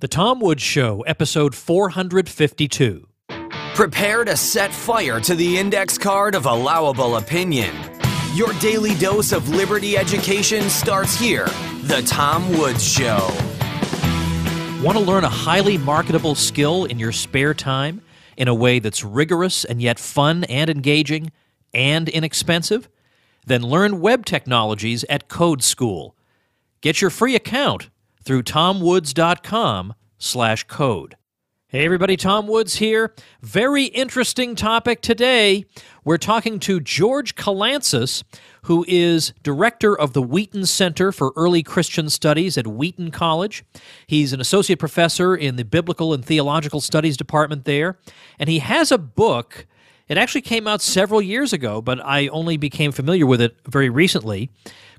The Tom Woods Show, episode 452. Prepare to set fire to the index card of allowable opinion. Your daily dose of liberty education starts here. The Tom Woods Show. Want to learn a highly marketable skill in your spare time in a way that's rigorous and yet fun and engaging and inexpensive? Then learn web technologies at Code School. Get your free account through tomwoods.com/code. Hey everybody, Tom Woods here. Very interesting topic today. We're talking to George Kalantzis, who is director of the Wheaton Center for Early Christian Studies at Wheaton College. He's an associate professor in the Biblical and Theological Studies department there, and he has a book. It actually came out several years ago, but I only became familiar with it very recently,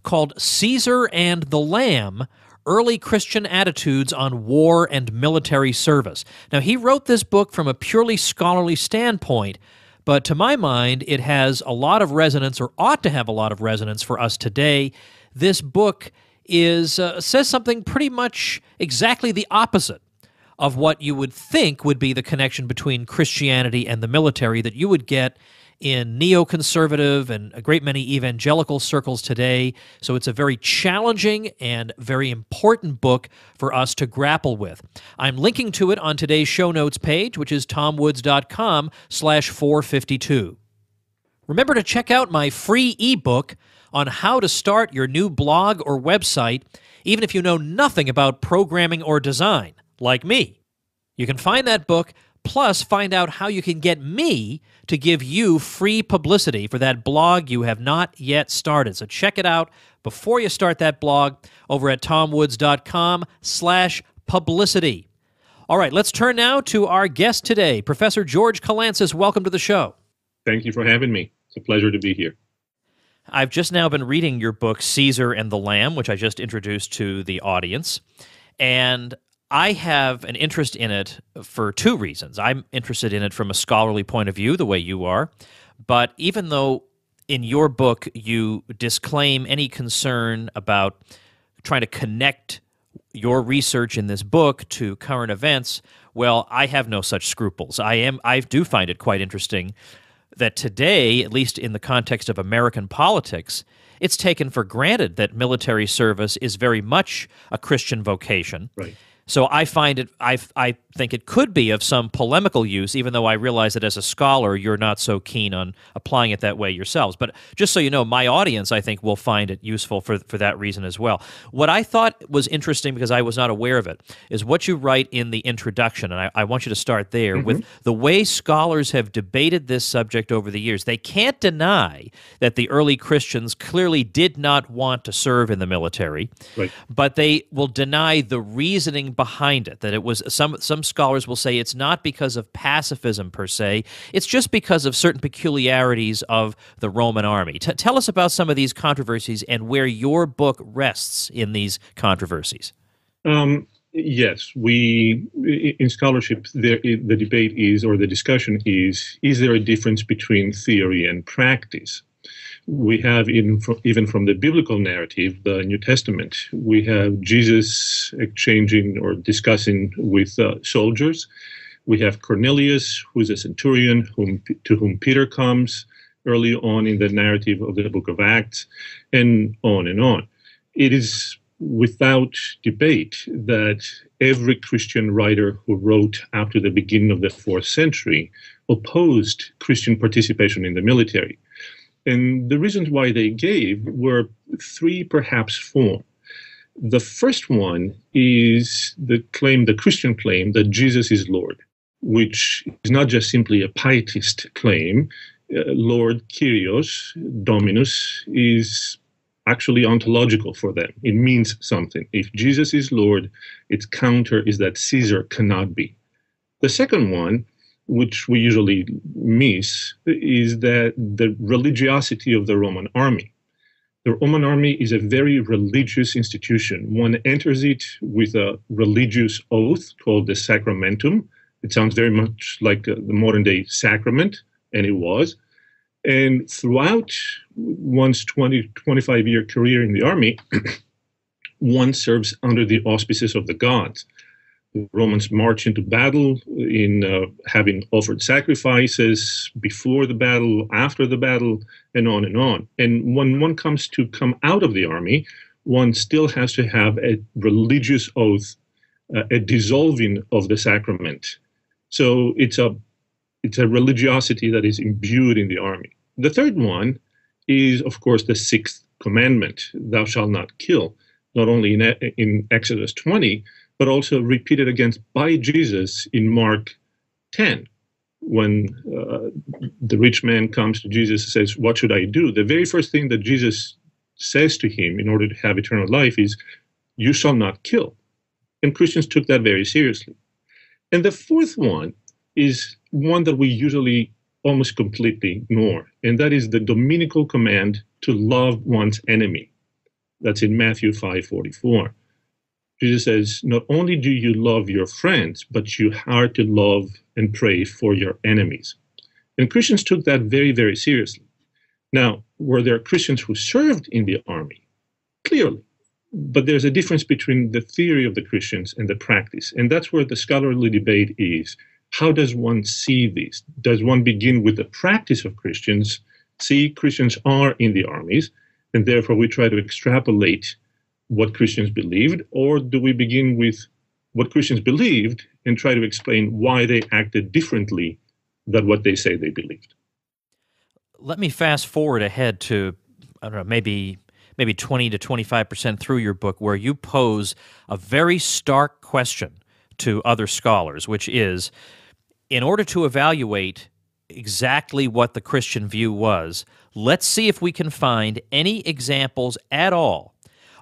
called Caesar and the Lamb, Early Christian Attitudes on War and Military Service. Now, he wrote this book from a purely scholarly standpoint, but to my mind, it has a lot of resonance, or ought to have a lot of resonance for us today. This book says something pretty much exactly the opposite of what you would think would be the connection between Christianity and the military that you would get in neoconservative and a great many evangelical circles today. So it's a very challenging and very important book for us to grapple with. I'm linking to it on today's show notes page, which is tomwoods.com/452. Remember to check out my free ebook on how to start your new blog or website, even if you know nothing about programming or design, like me. You can find that book, plus find out how you can get me to give you free publicity for that blog you have not yet started. So check it out before you start that blog over at tomwoods.com/publicity. All right, let's turn now to our guest today, Professor George Kalantzis. Welcome to the show. Thank you for having me. It's a pleasure to be here. I've just now been reading your book, Caesar and the Lamb, which I just introduced to the audience, and I have an interest in it for two reasons. I'm interested in it from a scholarly point of view, the way you are, but even though in your book you disclaim any concern about trying to connect your research in this book to current events, well, I have no such scruples. I do find it quite interesting that today, at least in the context of American politics, it's taken for granted that military service is very much a Christian vocation. Right. So I find it, I think it could be of some polemical use, even though I realize that as a scholar, you're not so keen on applying it that way yourselves. But just so you know, my audience, I think, will find it useful for that reason as well. What I thought was interesting, because I was not aware of it, is what you write in the introduction, and I want you to start there, with the way scholars have debated this subject over the years. They can't deny that the early Christians clearly did not want to serve in the military, Right. but they will deny the reasoning behind it, that it was some scholars will say it's not because of pacifism per se, it's just because of certain peculiarities of the Roman army. Tell us about some of these controversies and where your book rests in these controversies. Yes, in scholarship, the debate is, or the discussion is there a difference between theory and practice? We have, even from the biblical narrative, the New Testament, we have Jesus exchanging or discussing with soldiers. We have Cornelius, who is a centurion, to whom Peter comes early on in the narrative of the book of Acts, and on and on. It is without debate that every Christian writer who wrote after the beginning of the 4th century opposed Christian participation in the military. And the reasons why they gave were three, perhaps four. The first one is the Christian claim that Jesus is Lord, which is not just simply a pietist claim. Lord, Kyrios, Dominus, is actually ontological for them. It means something. If Jesus is Lord, its counter is that Caesar cannot be. The second one, which we usually miss, is that the religiosity of the Roman army. The Roman army is a very religious institution. One enters it with a religious oath called the sacramentum. It sounds very much like the modern day sacrament, and it was. And throughout one's 25-year career in the army, one serves under the auspices of the gods. The Romans march into battle in having offered sacrifices before the battle, after the battle, and on and on. And when one comes to come out of the army, one still has to have a religious oath, a dissolving of the sacrament. So it's a religiosity that is imbued in the army. The third one is, of course, the sixth commandment, thou shalt not kill, not only in Exodus 20, but also repeated again by Jesus in Mark 10, when the rich man comes to Jesus and says, what should I do? The very first thing that Jesus says to him in order to have eternal life is, you shall not kill. And Christians took that very seriously. And the fourth one is one that we usually almost completely ignore, and that is the dominical command to love one's enemy. That's in Matthew 5:44. Jesus says, not only do you love your friends, but you are to love and pray for your enemies. And Christians took that very, very seriously. Now, were there Christians who served in the army? Clearly. But there's a difference between the theory of the Christians and the practice. And that's where the scholarly debate is. How does one see this? Does one begin with the practice of Christians, see Christians are in the armies, and therefore we try to extrapolate what Christians believed, or do we begin with what Christians believed and try to explain why they acted differently than what they say they believed? Let me fast forward ahead to, I don't know, maybe 20 to 25% through your book, where you pose a very stark question to other scholars, which is, in order to evaluate exactly what the Christian view was, let's see if we can find any examples at all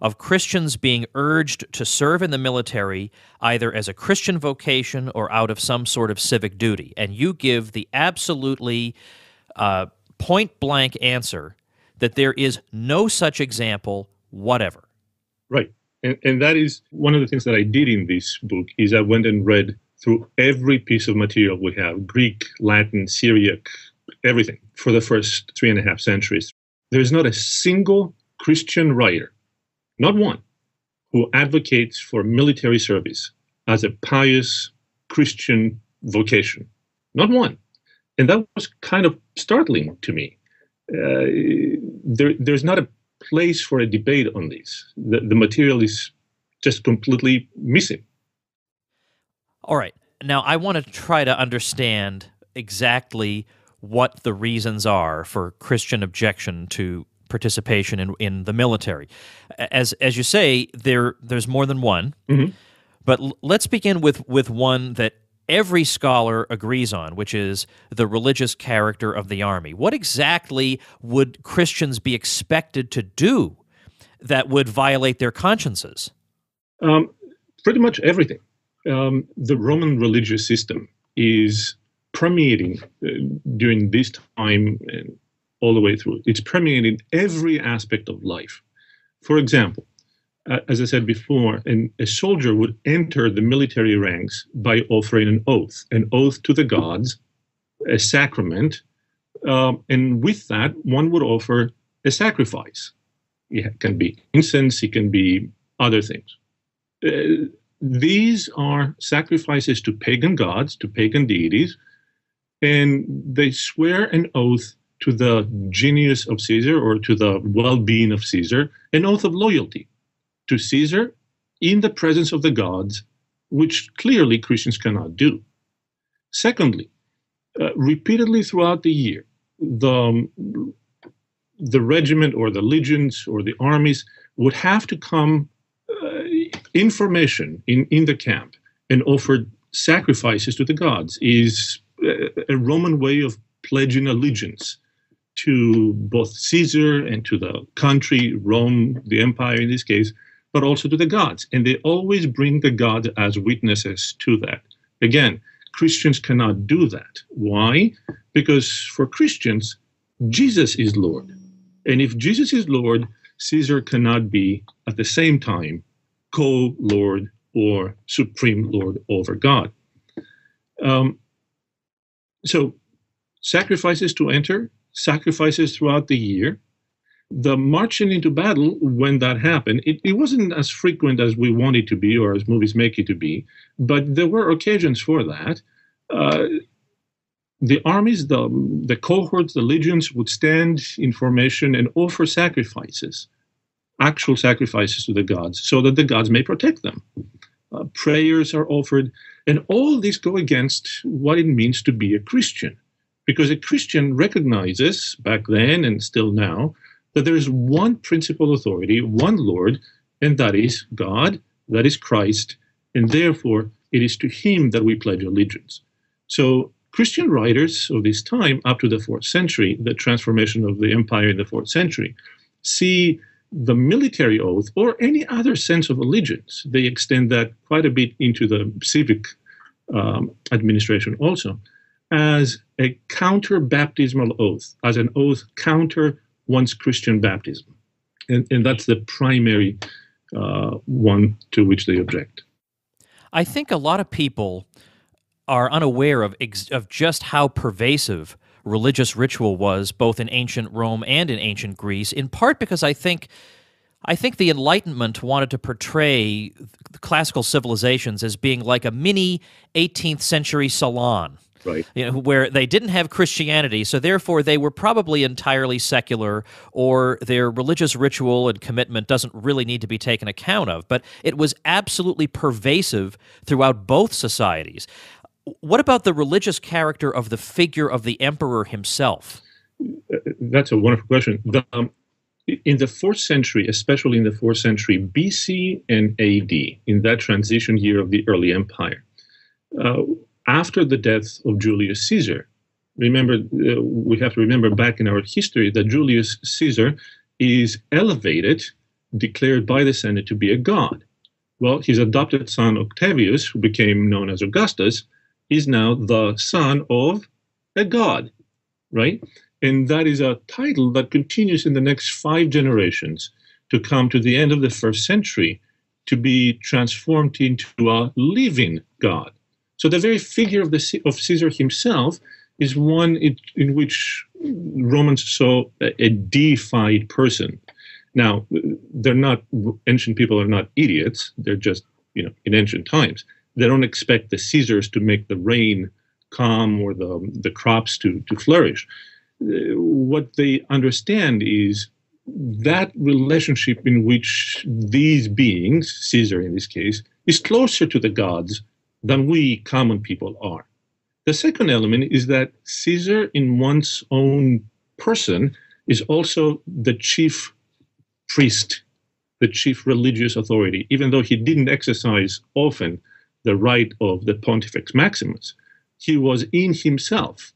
of Christians being urged to serve in the military either as a Christian vocation or out of some sort of civic duty. And you give the absolutely point-blank answer that there is no such example whatever. Right. And that is one of the things that I did in this book, is I went and read through every piece of material we have, Greek, Latin, Syriac, everything, for the first 3.5 centuries. There's not a single Christian writer, not one, who advocates for military service as a pious Christian vocation. Not one. And that was kind of startling to me. There's not a place for a debate on this. The material is just completely missing. All right. Now, I want to try to understand exactly what the reasons are for Christian objection to participation in the military. As you say, there's more than one, but let's begin with one that every scholar agrees on, which is the religious character of the army. What exactly would Christians be expected to do that would violate their consciences? Pretty much everything. The Roman religious system is permeating during this time and all the way through. It's permeating every aspect of life. For example, as I said before, a soldier would enter the military ranks by offering an oath to the gods, a sacrament, and with that, one would offer a sacrifice. It can be incense, it can be other things. These are sacrifices to pagan gods, to pagan deities, and they swear an oath to the genius of Caesar or to the well-being of Caesar, an oath of loyalty to Caesar in the presence of the gods, which clearly Christians cannot do. Secondly, repeatedly throughout the year, the regiment or the legions or the armies would have to come information in the camp and offer sacrifices to the gods. Is a Roman way of pledging allegiance to both Caesar and to the country, Rome, the empire in this case, but also to the gods. And they always bring the gods as witnesses to that. Again, Christians cannot do that. Why? Because for Christians, Jesus is Lord. And if Jesus is Lord, Caesar cannot be at the same time co-Lord or supreme Lord over God. So sacrifices to enter, sacrifices throughout the year. The marching into battle, when that happened, it wasn't as frequent as we want it to be or as movies make it to be, but there were occasions for that. The armies, the cohorts, the legions would stand in formation and offer sacrifices, actual sacrifices to the gods, so that the gods may protect them. Prayers are offered, and all these go against what it means to be a Christian, because a Christian recognizes, back then and still now, that there is one principal authority, one Lord, and that is God, that is Christ, and therefore it is to him that we pledge allegiance. So Christian writers of this time, up to the 4th century, the transformation of the empire in the 4th century, see the military oath or any other sense of allegiance. They extend that quite a bit into the civic administration also, as a counter-baptismal oath, as an oath counter one's Christian baptism. And that's the primary one to which they object. I think a lot of people are unaware of just how pervasive religious ritual was both in ancient Rome and in ancient Greece, in part because I think the Enlightenment wanted to portray classical civilizations as being like a mini 18th century salon. Right. Where they didn't have Christianity, so therefore they were probably entirely secular, or their religious ritual and commitment doesn't really need to be taken account of. But it was absolutely pervasive throughout both societies. What about the religious character of the figure of the emperor himself? That's a wonderful question. In the 4th century, especially in the 4th century BC and AD, in that transition year of the early empire, after the death of Julius Caesar, remember, we have to remember back in our history that Julius Caesar is elevated, declared by the Senate to be a god. Well, his adopted son Octavius, who became known as Augustus, is now the son of a god, right? And that is a title that continues in the next 5 generations to come to the end of the 1st century to be transformed into a living god. So the very figure of Caesar himself is one in which Romans saw a deified person. Now, ancient people are not idiots. They're just, in ancient times, they don't expect the Caesars to make the rain come or the crops to flourish. What they understand is that relationship in which these beings, Caesar in this case, is closer to the gods than we common people are. The second element is that Caesar in one's own person is also the chief priest, the chief religious authority, even though he didn't exercise often the right of the Pontifex Maximus. He was in himself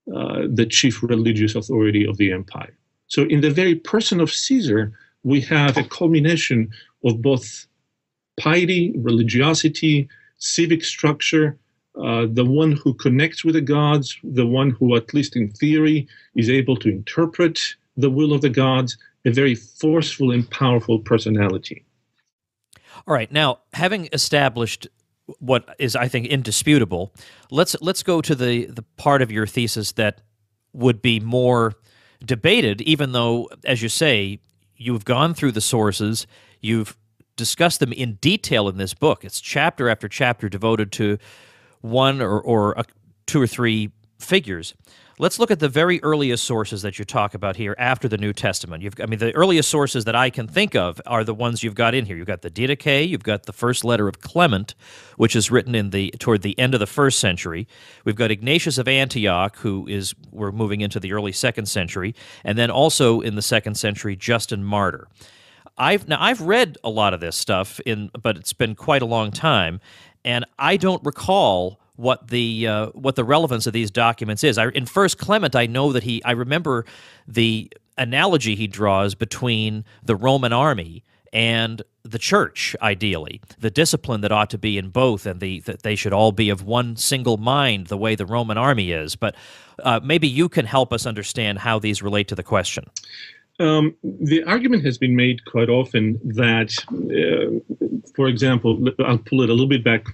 the chief religious authority of the empire. So in the very person of Caesar, we have a culmination of both piety, religiosity, civic structure, the one who connects with the gods, the one who, at least in theory, is able to interpret the will of the gods, a very forceful and powerful personality. All right, now, having established what is, I think, indisputable, let's go to the part of your thesis that would be more debated, even though, as you say, you've gone through the sources, you've discuss them in detail in this book. It's chapter after chapter devoted to one or 2 or 3 figures. Let's look at the very earliest sources that you talk about here after the New Testament. The earliest sources that I can think of are the ones you've got in here. You've got the Didache, you've got the first letter of Clement, which is written toward the end of the 1st century. We've got Ignatius of Antioch, we're moving into the early 2nd century, and then also in the 2nd century, Justin Martyr. I've read a lot of this stuff, but it's been quite a long time, and I don't recall what the relevance of these documents is. In First Clement, I know that I remember the analogy he draws between the Roman army and the church, ideally, the discipline that ought to be in both, and that they should all be of one single mind, the way the Roman army is. But maybe you can help us understand how these relate to the question. The argument has been made quite often that, for example, I'll pull it a little bit back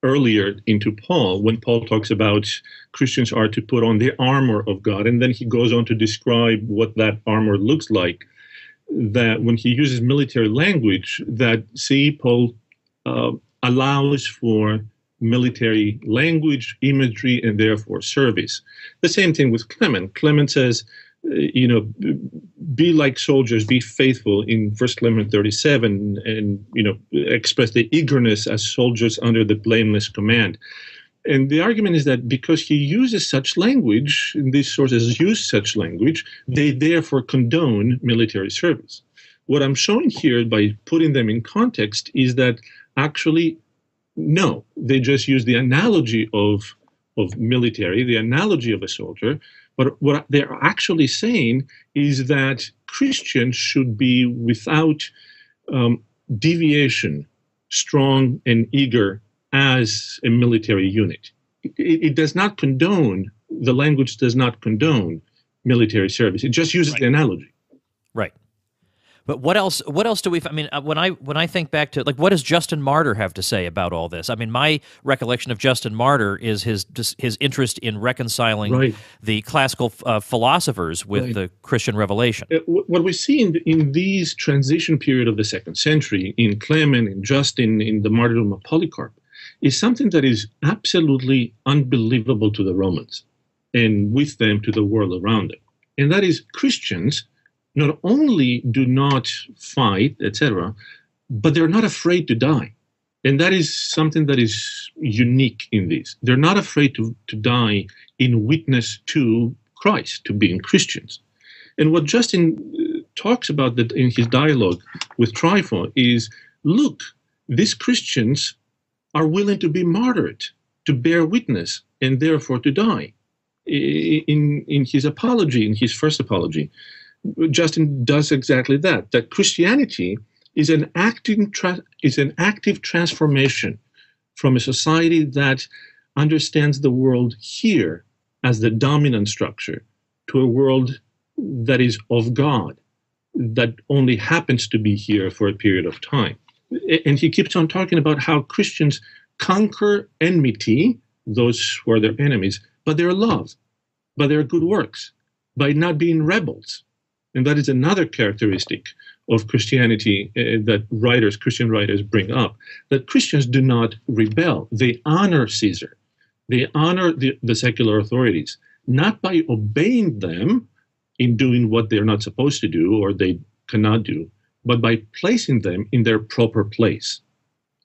earlier into Paul, when Paul talks about Christians are to put on the armor of God, and then he goes on to describe what that armor looks like, that when he uses military language, that Paul allows for military language, imagery, and therefore service. The same thing with Clement. Clement says, be like soldiers, be faithful in 1 Clement 37, and, express the eagerness as soldiers under the blameless command. And the argument is that because he uses such language, and these sources use such language, they therefore condone military service. What I'm showing here by putting them in context is that actually, no, they just use the analogy of military, the analogy of a soldier. But what they're actually saying is that Christians should be without deviation, strong and eager as a military unit. It does not condone, the language does not condone military service. It just uses the analogy. Right. But what else do we, when I think back to, like, what does Justin Martyr have to say about all this? I mean, my recollection of Justin Martyr is his interest in reconciling the classical philosophers with the Christian revelation. What we see in these transition period of the 2nd century, in Clement, in Justin, in the martyrdom of Polycarp, is something that is absolutely unbelievable to the Romans, and with them to the world around them. And that is, Christians not only do not fight, etc., but they're not afraid to die. And that is something that is unique in this. They're not afraid to die in witness to Christ, to being Christians. And what Justin talks about that in his dialogue with Tryphon is, look, these Christians are willing to be martyred, to bear witness, and therefore to die. In his apology, in his first apology, Justin does exactly that Christianity is an active transformation from a society that understands the world here as the dominant structure to a world that is of God, that only happens to be here for a period of time. And he keeps on talking about how Christians conquer enmity, those who are their enemies, by their love, by their good works, by not being rebels. And that is another characteristic of Christianity that Christian writers bring up, that Christians do not rebel. They honor Caesar. They honor the secular authorities, not by obeying them in doing what they're not supposed to do or they cannot do, but by placing them in their proper place.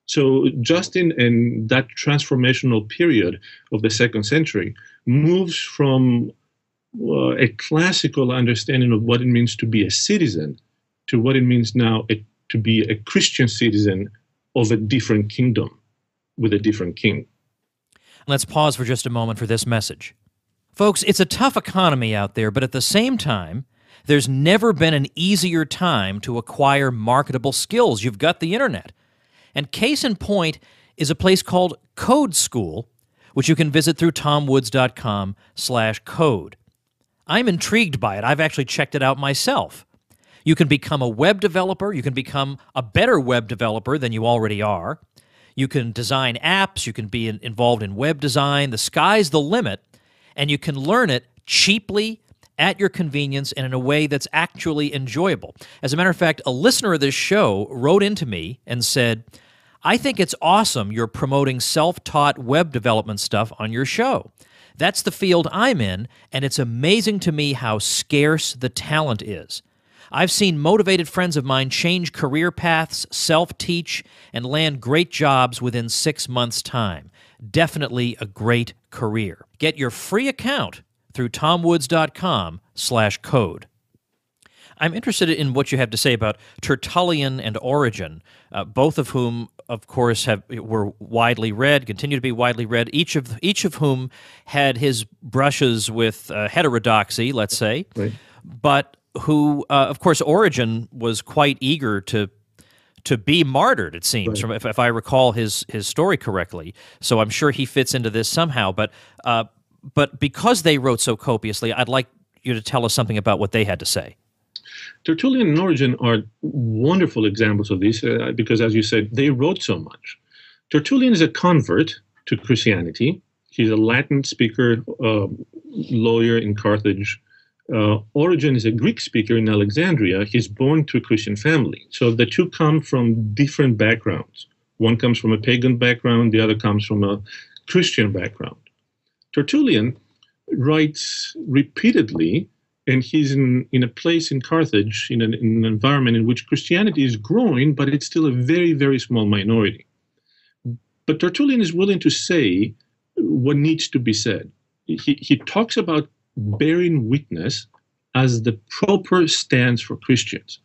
So Justin, and that transformational period of the 2nd century, moves from a classical understanding of what it means to be a citizen to what it means now to be a Christian citizen of a different kingdom with a different king. Let's pause for just a moment for this message. Folks, it's a tough economy out there, but at the same time, there's never been an easier time to acquire marketable skills. You've got the internet. And case in point is a place called Code School, which you can visit through tomwoods.com/code. I'm intrigued by it. I've actually checked it out myself. You can become a web developer. You can become a better web developer than you already are. You can design apps. You can be involved in web design. The sky's the limit, and you can learn it cheaply, at your convenience, and in a way that's actually enjoyable. As a matter of fact, a listener of this show wrote into me and said, I think it's awesome you're promoting self-taught web development stuff on your show. That's the field I'm in, and it's amazing to me how scarce the talent is. I've seen motivated friends of mine change career paths, self-teach, and land great jobs within 6 months' time. Definitely a great career. Get your free account through tomwoods.com/code. I'm interested in what you have to say about Tertullian and Origen, both of whom, of course, were widely read, continue to be widely read, each of whom had his brushes with heterodoxy, let's say, but who, of course, Origen was quite eager to be martyred, it seems, if I recall his story correctly. So I'm sure he fits into this somehow. But because they wrote so copiously, I'd like you to tell us something about what they had to say. Tertullian and Origen are wonderful examples of this because, as you said, they wrote so much. Tertullian is a convert to Christianity. He's a Latin speaker, lawyer in Carthage. Origen is a Greek speaker in Alexandria. He's born to a Christian family. So the two come from different backgrounds. One comes from a pagan background, the other comes from a Christian background. Tertullian writes repeatedly, and he's in a place in Carthage, in an environment in which Christianity is growing, but it's still a very, very small minority. But Tertullian is willing to say what needs to be said. He talks about bearing witness as the proper stance for Christians.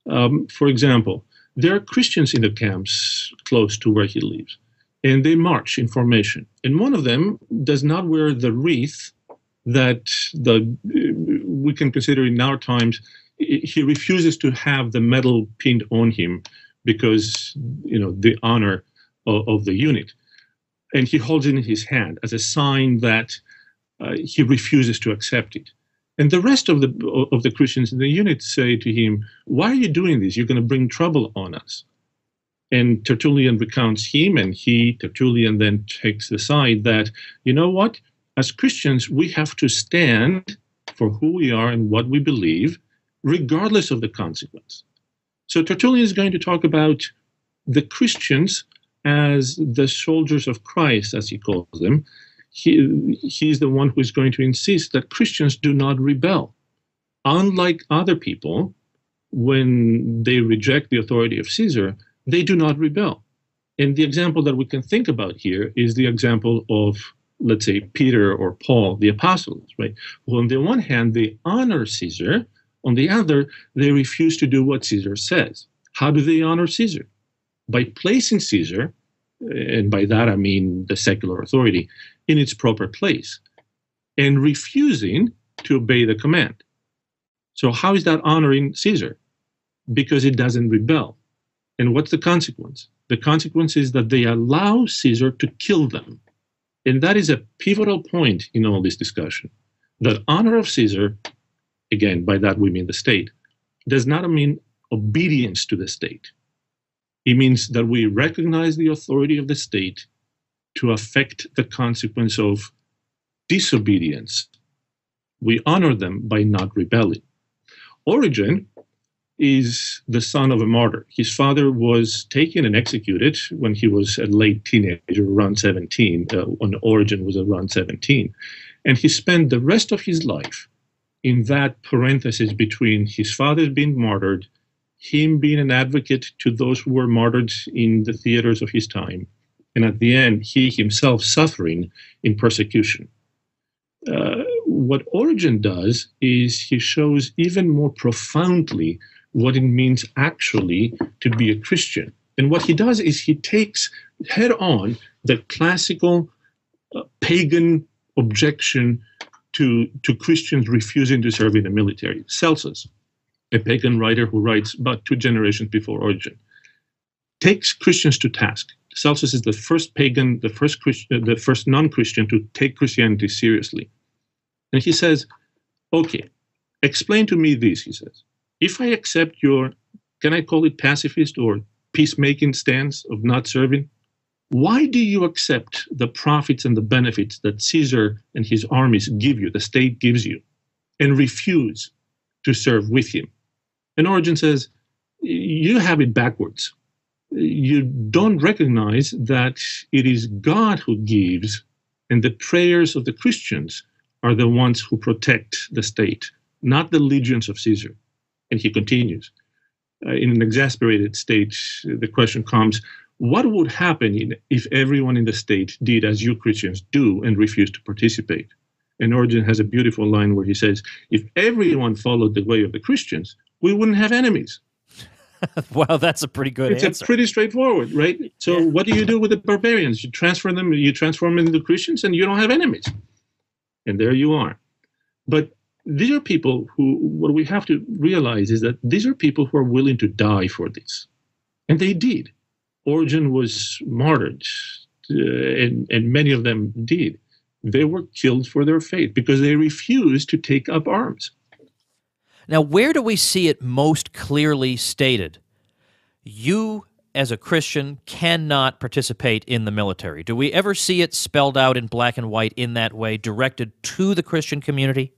For example, there are Christians in the camps close to where he lives, and they march in formation. And one of them does not wear the wreath that we can consider in our times. He refuses to have the medal pinned on him because, the honor of the unit. And he holds it in his hand as a sign that he refuses to accept it. And the rest of the Christians in the unit say to him, "Why are you doing this? You're going to bring trouble on us." And Tertullian recounts him, and Tertullian then takes the side that, you know what? As Christians, we have to stand for who we are and what we believe, regardless of the consequence. So Tertullian is going to talk about the Christians as the soldiers of Christ, as he calls them. He's the one who is going to insist that Christians do not rebel. Unlike other people, when they reject the authority of Caesar, they do not rebel. And the example that we can think about here is the example of, let's say, Peter or Paul, the apostles, right? Well, on the one hand, they honor Caesar. On the other, they refuse to do what Caesar says. How do they honor Caesar? By placing Caesar, and by that I mean the secular authority, in its proper place, and refusing to obey the command. So how is that honoring Caesar? Because it doesn't rebel. And what's the consequence? The consequence is that they allow Caesar to kill them. And that is a pivotal point in all this discussion. The honor of Caesar, again, by that we mean the state, does not mean obedience to the state. It means that we recognize the authority of the state to affect the consequence of disobedience. We honor them by not rebelling. Origen is the son of a martyr. His father was taken and executed when he was a late teenager, around 17, when Origen was around 17. And he spent the rest of his life in that parenthesis between his father being martyred, him being an advocate to those who were martyred in the theaters of his time, and at the end, he himself suffering in persecution. What Origen does is he shows even more profoundly what it means actually to be a Christian. And what he does is he takes head on the classical pagan objection to Christians refusing to serve in the military. Celsus, a pagan writer who writes about 2 generations before Origen, takes Christians to task. Celsus is the first pagan, the first non-Christian to take Christianity seriously. And he says, okay, explain to me this, he says. If I accept your, can I call it pacifist or peacemaking stance of not serving, why do you accept the profits and the benefits that Caesar and his armies give you, the state gives you, and refuse to serve with him? And Origen says, you have it backwards. You don't recognize that it is God who gives, and the prayers of the Christians are the ones who protect the state, not the legions of Caesar. And he continues, in an exasperated state, the question comes, what would happen if everyone in the state did as you Christians do and refuse to participate? And Origen has a beautiful line where he says, if everyone followed the way of the Christians, we wouldn't have enemies. Wow, that's a pretty good answer. It's pretty straightforward, right? So what do you do with the barbarians? You transform them into Christians, and you don't have enemies. And there you are. But these are people who, what we have to realize is that these are people who are willing to die for this. And they did. Origen was martyred, and many of them did. They were killed for their faith because they refused to take up arms. Now, where do we see it most clearly stated? You as a Christian, cannot participate in the military? Do we ever see it spelled out in black and white in that way, directed to the Christian community?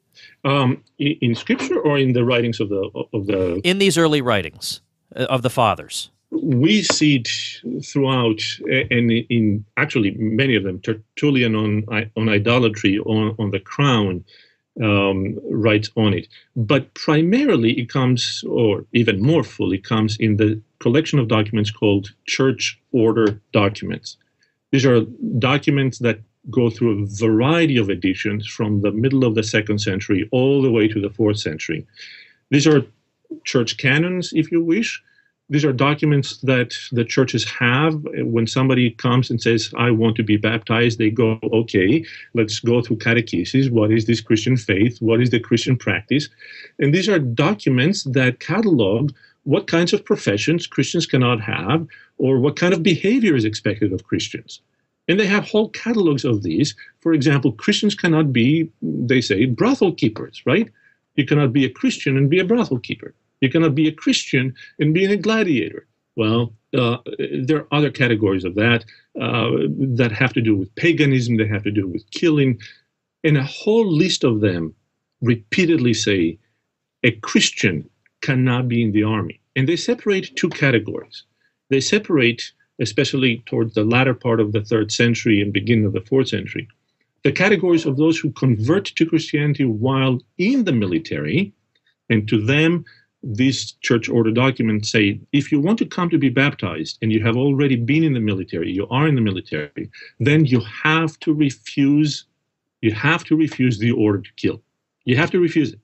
In Scripture or in the writings of the in these early writings of the fathers? We see it throughout, and in actually many of them. Tertullian on idolatry, on the crown, writes on it. But primarily it comes, or even more fully comes, in the collection of documents called church order documents. These are documents that go through a variety of editions from the middle of the 2nd century all the way to the 4th century. These are church canons, if you wish. These are documents that the churches have. When somebody comes and says, I want to be baptized, they go, okay, let's go through catechesis. What is this Christian faith? What is the Christian practice? And these are documents that catalog what kinds of professions Christians cannot have, or what kind of behavior is expected of Christians. And they have whole catalogs of these. For example, Christians cannot be, they say, brothel keepers, right? You cannot be a Christian and be a brothel keeper. You cannot be a Christian and be a gladiator. Well, there are other categories of that that have to do with paganism, that have to do with killing, and a whole list of them repeatedly say a Christian cannot be in the army. And they separate two categories. They separate, especially towards the latter part of the 3rd century and beginning of the 4th century, the categories of those who convert to Christianity while in the military, and to them, these church order documents say, if you want to come to be baptized and you have already been in the military, you are in the military, then you have to refuse the order to kill. You have to refuse it.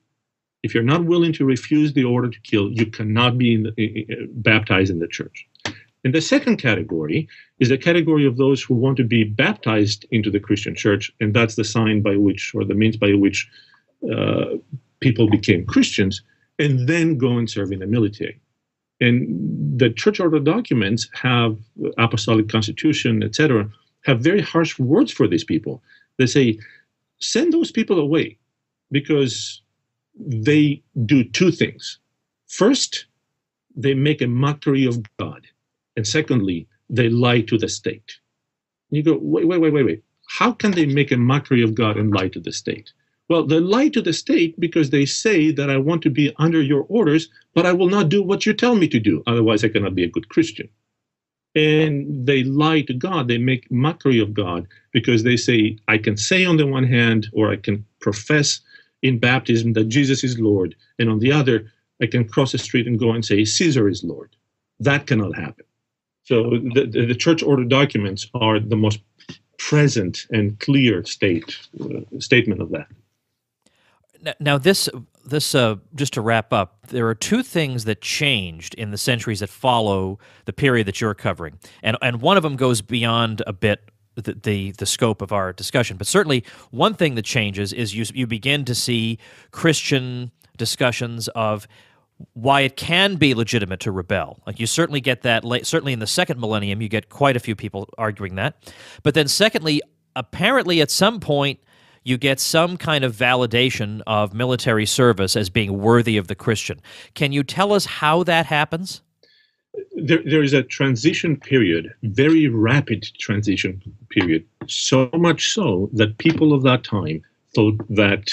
If you're not willing to refuse the order to kill, you cannot be baptized in the church. And the second category is the category of those who want to be baptized into the Christian church, and that's the sign by which, or the means by which people became Christians, and then go and serve in the military. And the church order documents have apostolic constitution, etc., have very harsh words for these people. They say, send those people away, because they do two things. First, they make a mockery of God. And secondly, they lie to the state. And you go, wait. How can they make a mockery of God and lie to the state? Well, they lie to the state because they say that I want to be under your orders, but I will not do what you tell me to do. Otherwise, I cannot be a good Christian. And they lie to God. They make mockery of God because they say, I can say on the one hand, or I can profess in baptism that Jesus is Lord. And on the other, I can cross the street and go and say, Caesar is Lord. That cannot happen. So the church order documents are the most present and clear statement of that. Now, this just to wrap up, there are two things that changed in the centuries that follow the period that you're covering, and one of them goes beyond a bit the scope of our discussion. But certainly, one thing that changes is you begin to see Christian discussions of why it can be legitimate to rebel. Like, you certainly get that. Certainly in the 2nd millennium, you get quite a few people arguing that. But then, secondly, apparently at some point, you get some kind of validation of military service as being worthy of the Christian. Can you tell us how that happens? There is a transition period, very rapid transition period, so much so that people of that time thought that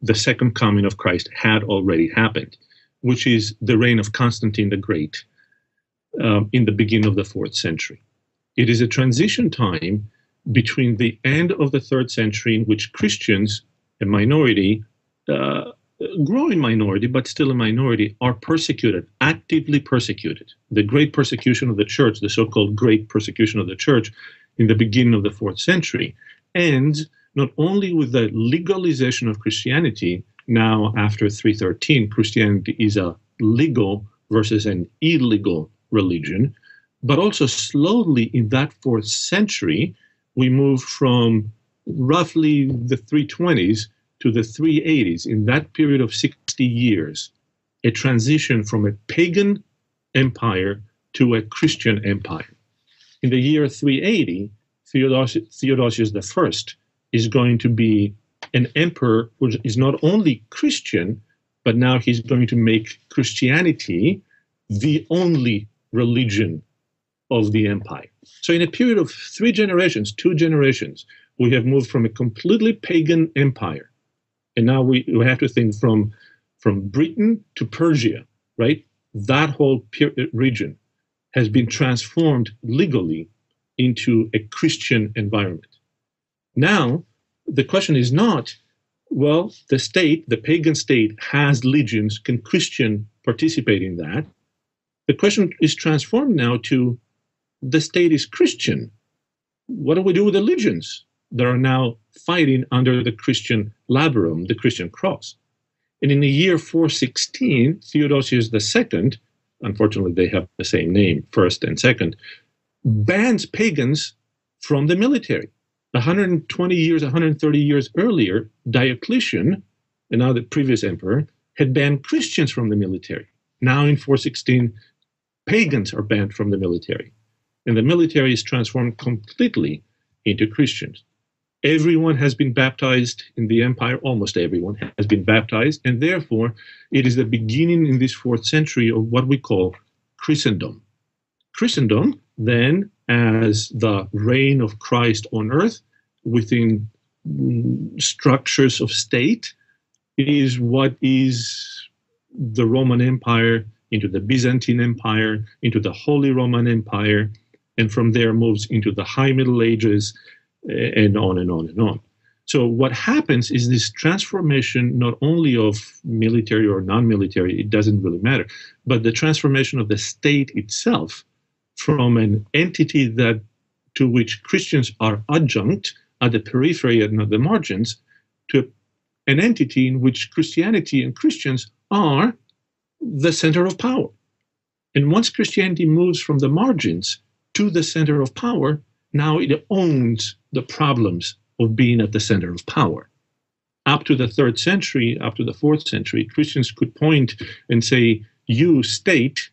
the second coming of Christ had already happened, which is the reign of Constantine the Great in the beginning of the 4th century. It is a transition time between the end of the 3rd century, in which Christians, a minority, growing minority, but still a minority, are persecuted, actively persecuted. The great persecution of the church, the so-called great persecution of the church in the beginning of the 4th century, ends not only with the legalization of Christianity. Now, after 313, Christianity is a legal versus an illegal religion, but also slowly in that 4th century, we move from roughly the 320s to the 380s. In that period of 60 years, a transition from a pagan empire to a Christian empire. In the year 380, Theodosius I is going to be an emperor who is not only Christian, but now he's going to make Christianity the only religion of the empire. So in a period of 3 generations, 2 generations, we have moved from a completely pagan empire. And now we have to think from Britain to Persia, right? That whole region has been transformed legally into a Christian environment. Now, the question is not, well, the state, the pagan state, has legions. Can Christian participate in that? The question is transformed now to, the state is Christian. What do we do with the legions that are now fighting under the Christian labarum, the Christian cross? And in the year 416, Theodosius II, unfortunately they have the same name, first and second, bans pagans from the military. 120 years, 130 years earlier, Diocletian, and now the previous emperor, had banned Christians from the military. Now in 416, pagans are banned from the military. And the military is transformed completely into Christians. Everyone has been baptized in the empire, almost everyone has been baptized, and therefore it is the beginning in this 4th century of what we call Christendom. Christendom, then, as the reign of Christ on earth within structures of state, is what is the Roman Empire into the Byzantine Empire, into the Holy Roman Empire, and from there moves into the High Middle Ages, and on and on and on. So what happens is this transformation not only of military or non-military, it doesn't really matter, but the transformation of the state itself from an entity that to which Christians are adjunct at the periphery and at the margins to an entity in which Christianity and Christians are the center of power. And once Christianity moves from the margins to the center of power, now it owns the problems of being at the center of power. Up to the 3rd century, up to the 4th century, Christians could point and say, you state,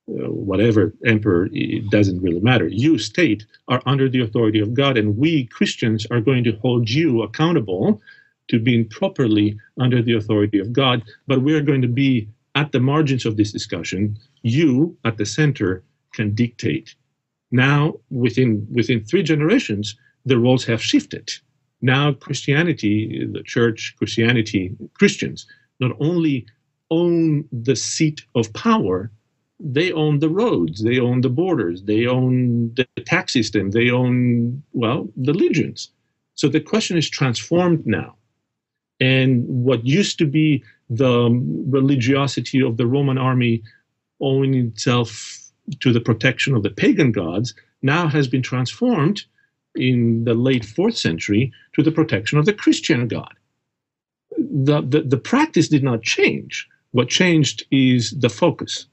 whatever emperor, it doesn't really matter, you state are under the authority of God, and we Christians are going to hold you accountable to being properly under the authority of God, but we're going to be at the margins of this discussion. You, at the center, can dictate. Now, within 3 generations, the roles have shifted. Now Christianity, the church, Christianity, Christians, not only own the seat of power, they own the roads, they own the borders, they own the tax system, they own, well, the legions. So the question is transformed now. And what used to be the religiosity of the Roman army owing itself to the protection of the pagan gods now has been transformed in the late 4th century to the protection of the Christian God. The practice did not change. What changed is the focus.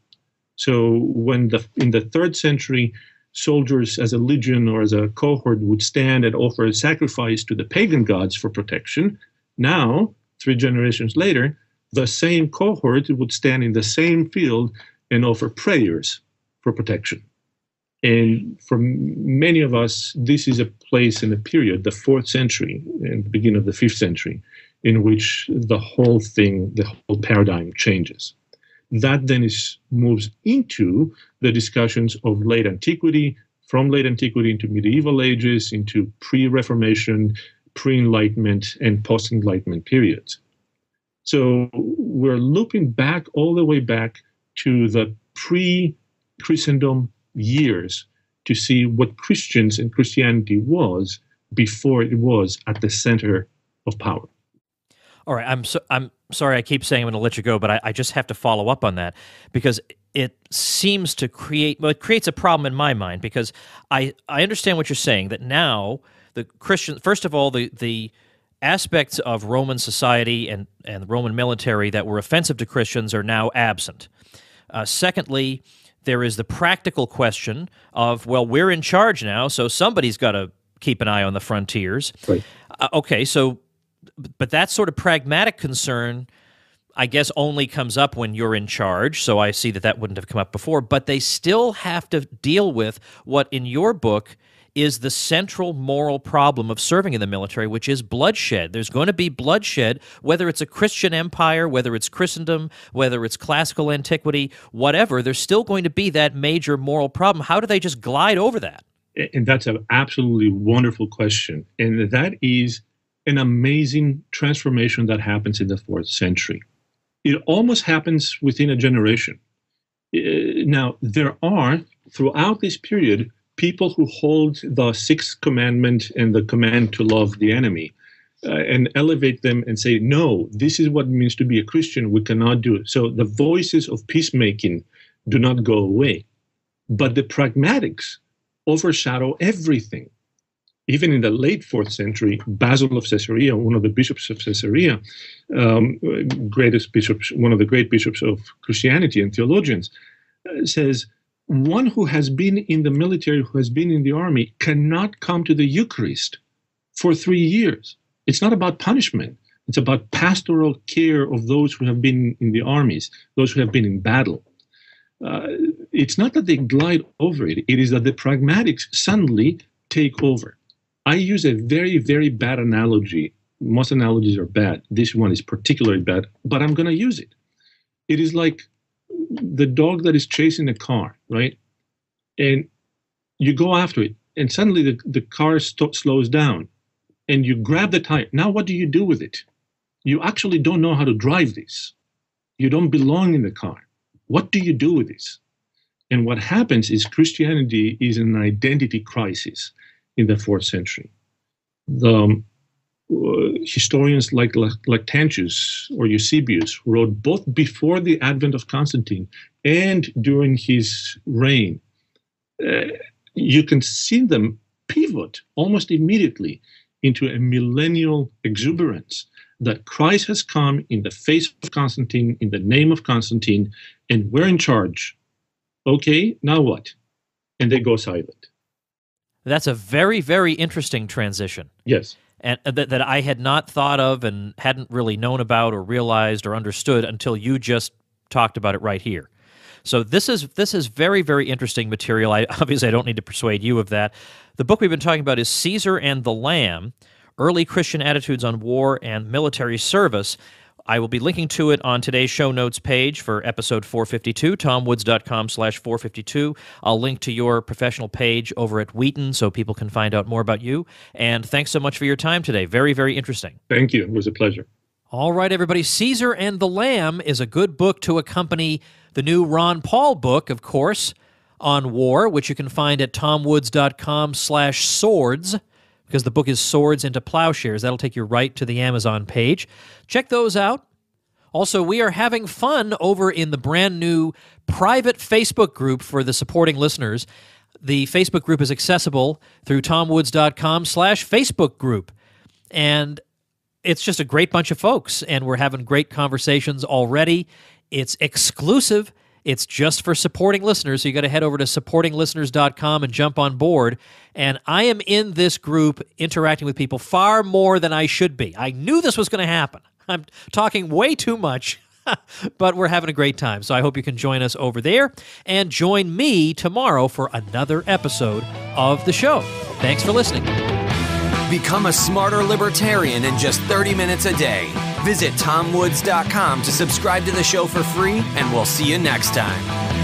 So when in the 3rd century, soldiers as a legion or as a cohort would stand and offer a sacrifice to the pagan gods for protection, now, 3 generations later, the same cohort would stand in the same field and offer prayers for protection. And for many of us, this is a place in a period, the 4th century and the beginning of the 5th century, in which the whole thing, the whole paradigm changes. That then moves into the discussions of late antiquity, from late antiquity into medieval ages, into pre-Reformation, pre-Enlightenment, and post-Enlightenment periods. So we're looping back all the way back to the pre-Christendom years to see what Christians and Christianity was before it was at the center of power. All right, I'm sorry I keep saying I'm going to let you go, but I just have to follow up on that because it seems to it creates a problem in my mind because I understand what you're saying, that now the Christians, first of all, the aspects of Roman society and the Roman military that were offensive to Christians are now absent. Secondly, there is the practical question of, well, we're in charge now, so somebody's got to keep an eye on the frontiers. Right. Okay, so, but that sort of pragmatic concern, I guess, only comes up when you're in charge, so I see that wouldn't have come up before, but they still have to deal with what in your book is the central moral problem of serving in the military, which is bloodshed. There's going to be bloodshed, whether it's a Christian empire, whether it's Christendom, whether it's classical antiquity, whatever. There's still going to be that major moral problem. How do they just glide over that? And that's an absolutely wonderful question. And that is an amazing transformation that happens in the 4th century. It almost happens within a generation. Now, there are, throughout this period, people who hold the 6th commandment and the command to love the enemy and elevate them and say, no, this is what it means to be a Christian. We cannot do it. So the voices of peacemaking do not go away. But the pragmatics overshadow everything. Even in the late 4th century, Basil of Caesarea, one of the bishops of Caesarea, greatest bishops, one of the great bishops of Christianity and theologians, says, one who has been in the military, who has been in the army, cannot come to the Eucharist for 3 years. It's not about punishment. It's about pastoral care of those who have been in the armies, those who have been in battle. It's not that they glide over it. It is that the pragmatics suddenly take over. I use a very, very bad analogy. Most analogies are bad. This one is particularly bad, but I'm going to use it. It is like the dog that is chasing a car, right? And you go after it, and suddenly the car slows down, and you grab the tire. Now what do you do with it? You actually don't know how to drive this. You don't belong in the car. What do you do with this? And what happens is Christianity is an identity crisis in the 4th century. The historians like Lactantius or Eusebius wrote both before the advent of Constantine and during his reign. You can see them pivot almost immediately into a millennial exuberance that Christ has come in the face of Constantine, in the name of Constantine, and we're in charge. Okay, now what? And they go silent. That's a very, very interesting transition. Yes. And that I had not thought of and hadn't really known about or realized or understood until you just talked about it right here. So this is very, very interesting material. Obviously, I don't need to persuade you of that. The book we've been talking about is Caesar and the Lamb, Early Christian Attitudes on War and Military Service. I will be linking to it on today's show notes page for episode 452, tomwoods.com/452. I'll link to your professional page over at Wheaton so people can find out more about you. And thanks so much for your time today. Very, very interesting. Thank you. It was a pleasure. All right, everybody. Caesar and the Lamb is a good book to accompany the new Ron Paul book, of course, on war, which you can find at tomwoods.com/swords. Because the book is Swords into Plowshares. That'll take you right to the Amazon page. Check those out. Also, we are having fun over in the brand new private Facebook group for the supporting listeners. The Facebook group is accessible through tomwoods.com/Facebook group. And it's just a great bunch of folks, and we're having great conversations already. It's exclusive. It's just for supporting listeners, so you got to head over to supportinglisteners.com and jump on board. And I am in this group interacting with people far more than I should be. I knew this was going to happen. I'm talking way too much, but we're having a great time. So I hope you can join us over there and join me tomorrow for another episode of the show. Thanks for listening. Become a smarter libertarian in just 30 minutes a day. Visit tomwoods.com to subscribe to the show for free, and we'll see you next time.